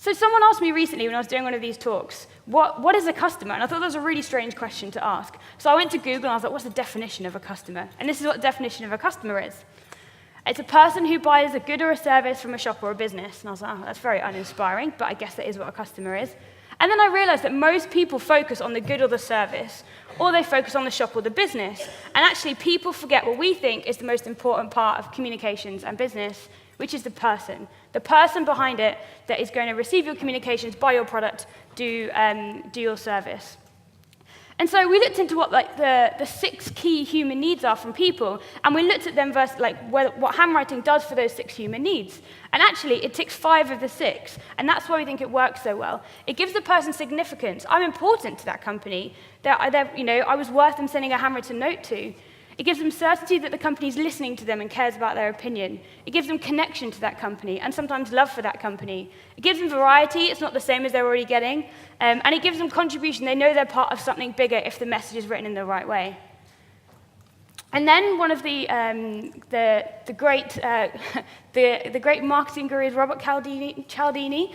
So someone asked me recently when I was doing one of these talks, what is a customer? And I thought that was a really strange question to ask. So I went to Google and I was like, what's the definition of a customer? And this is what the definition of a customer is. It's a person who buys a good or a service from a shop or a business. And I was like, oh, that's very uninspiring, but I guess that is what a customer is. And then I realized that most people focus on the good or the service, or they focus on the shop or the business. And actually, people forget what we think is the most important part of communications and business, which is the person behind it that is going to receive your communications, buy your product, do your service. And so we looked into what the 6 key human needs are from people, and we looked at them versus what handwriting does for those 6 human needs. And actually, it ticks 5 of the 6, and that's why we think it works so well. It gives the person significance. I'm important to that company. I was worth them sending a handwritten note to. It gives them certainty that the company's listening to them and cares about their opinion. It gives them connection to that company and sometimes love for that company. It gives them variety. It's not the same as they're already getting. And it gives them contribution. They know they're part of something bigger if the message is written in the right way. And then one of the great marketing gurus, Robert Cialdini,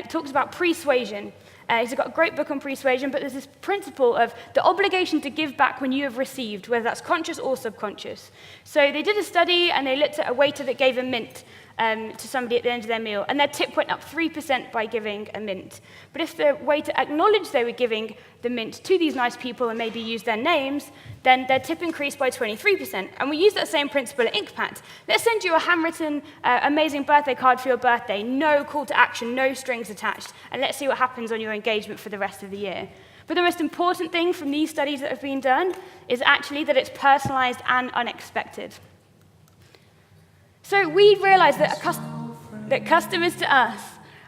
talks about persuasion. He's got a great book on persuasion, but there's this principle of the obligation to give back when you have received, whether that's conscious or subconscious. So they did a study, and they looked at a waiter that gave a mint to somebody at the end of their meal, and their tip went up 3% by giving a mint. But if the waiter acknowledged they were giving the mint to these nice people and maybe used their names, then their tip increased by 23%. And we use that same principle at Inkpat. Let's send you a handwritten, amazing birthday card for your birthday, no call to action, no strings attached, and let's see what happens on your engagement for the rest of the year. But the most important thing from these studies that have been done is actually that it's personalized and unexpected. So we realized that customers to us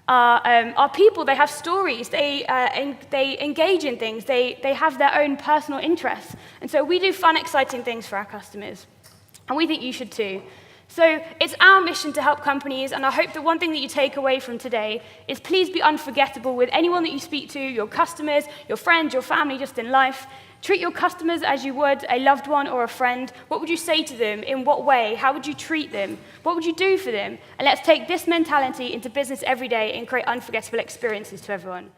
are people. They have stories. They engage in things. They have their own personal interests. And so we do fun, exciting things for our customers. And we think you should too. So it's our mission to help companies, and I hope the one thing that you take away from today is please be unforgettable with anyone that you speak to, your customers, your friends, your family, just in life. Treat your customers as you would a loved one or a friend. What would you say to them? In what way? How would you treat them? What would you do for them? And let's take this mentality into business every day and create unforgettable experiences to everyone.